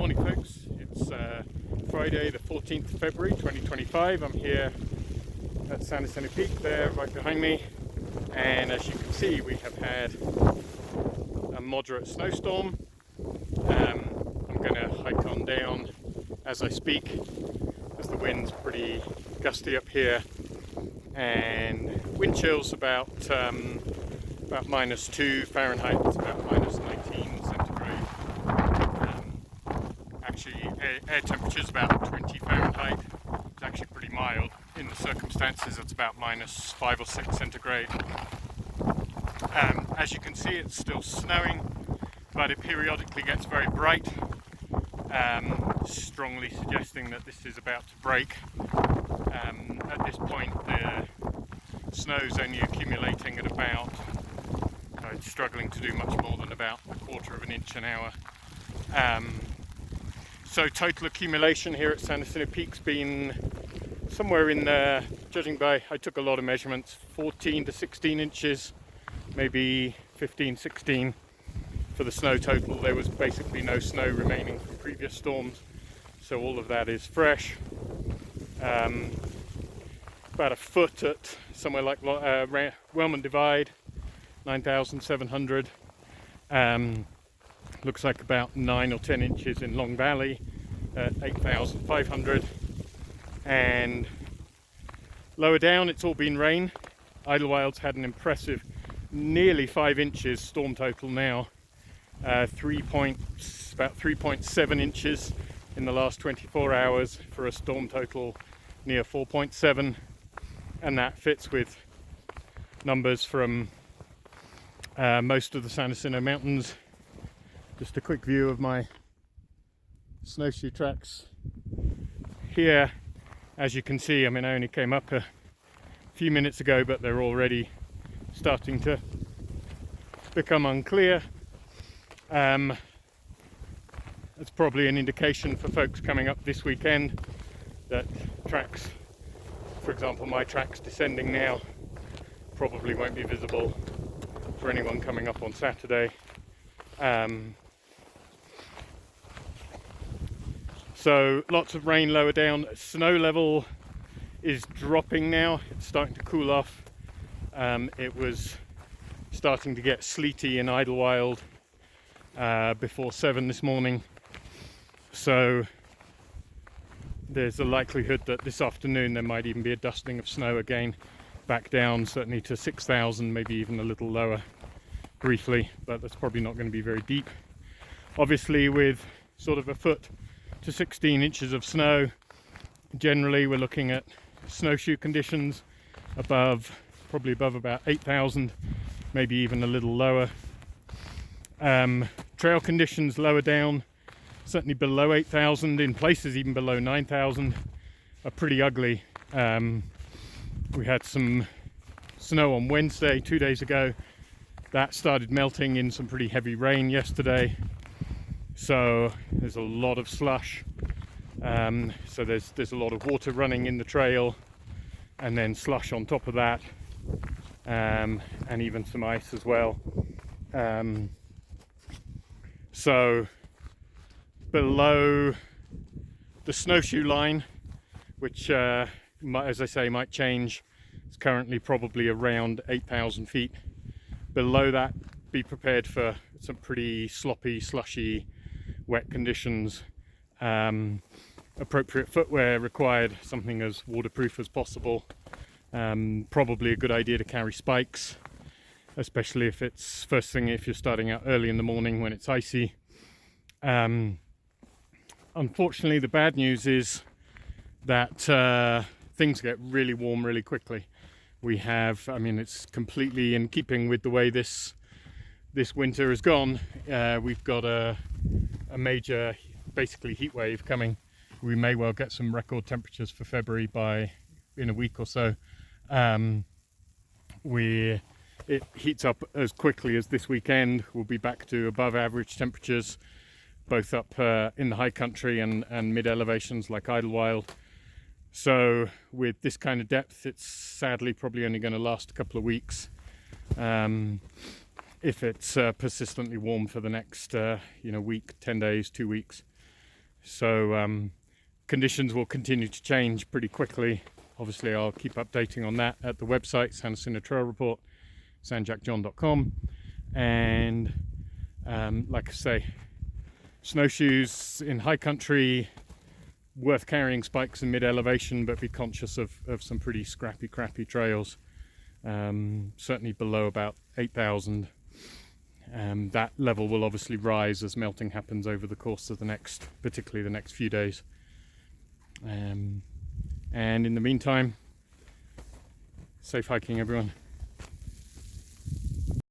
Morning folks, it's Friday the 14th of February 2025. I'm here at Snowstorm Peak there right behind me, and as you can see we have had a moderate snowstorm. I'm going to hike on down as I speak as the wind's pretty gusty up here, and wind chill's about -2 Fahrenheit. It's about -19 centigrade. Actually, air temperature is about 20 Fahrenheit. It's actually pretty mild. In the circumstances, it's about -5 or 6 centigrade. As you can see, it's still snowing, but it periodically gets very bright, strongly suggesting that this is about to break. At this point, the snow's only accumulating at about, it's struggling to do much more than about 1/4 inch an hour. So total accumulation here at Snowstorm Peak's been somewhere in there, judging by, I took a lot of measurements, 14 to 16 inches, maybe 15, 16 for the snow total. There was basically no snow remaining from previous storms, so all of that is fresh. About a foot at somewhere like Wellman Divide, 9,700. Looks like about 9 or 10 inches in Long Valley at 8,500. And lower down it's all been rain. Idlewild's had an impressive nearly 5 inches storm total now. About 3.7 inches in the last 24 hours for a storm total near 4.7, and that fits with numbers from most of the Jacinto mountains. Just a quick view of my snowshoe tracks here. As you can see, I mean, I only came up a few minutes ago, but they're already starting to become unclear. That's probably an indication for folks coming up this weekend that tracks, for example my tracks descending now, probably won't be visible for anyone coming up on Saturday. So lots of rain lower down. Snow level is dropping now. It's starting to cool off. It was starting to get sleety in Idlewild before 7 this morning. So there's a likelihood that this afternoon there might even be a dusting of snow again, back down certainly to 6,000, maybe even a little lower briefly, but that's probably not going to be very deep. Obviously with sort of a foot to 16 inches of snow, generally we're looking at snowshoe conditions probably above about 8,000, maybe even a little lower. Trail conditions lower down, certainly below 8,000, in places even below 9,000, are pretty ugly. We had some snow on Wednesday, 2 days ago. That started melting in some pretty heavy rain yesterday. So there's a lot of slush. So there's a lot of water running in the trail, and then slush on top of that, and even some ice as well. So below the snowshoe line, which as I say might change, it's currently probably around 8,000 feet. Below that, be prepared for some pretty sloppy, slushy, wet conditions. Appropriate footwear required, something as waterproof as possible. Probably a good idea to carry spikes, especially if it's first thing, if you're starting out early in the morning when it's icy. Unfortunately, the bad news is that things get really warm really quickly. We have, I mean, it's completely in keeping with the way this winter has gone. We've got a major, basically heat wave coming. We may well get some record temperatures for February in a week or so. It heats up as quickly as this weekend. We'll be back to above average temperatures, both up in the high country and mid elevations like Idlewild. So with this kind of depth, it's sadly probably only going to last a couple of weeks. If it's persistently warm for the next week, 10 days, 2 weeks. So conditions will continue to change pretty quickly. Obviously, I'll keep updating on that at the website, San Jacinto Trail Report, sanjackjohn.com. And like I say, snowshoes in high country, worth carrying spikes in mid-elevation, but be conscious of some pretty scrappy, crappy trails. Certainly below about 8,000. That level will obviously rise as melting happens over the course of particularly the next few days. And in the meantime, safe hiking, everyone.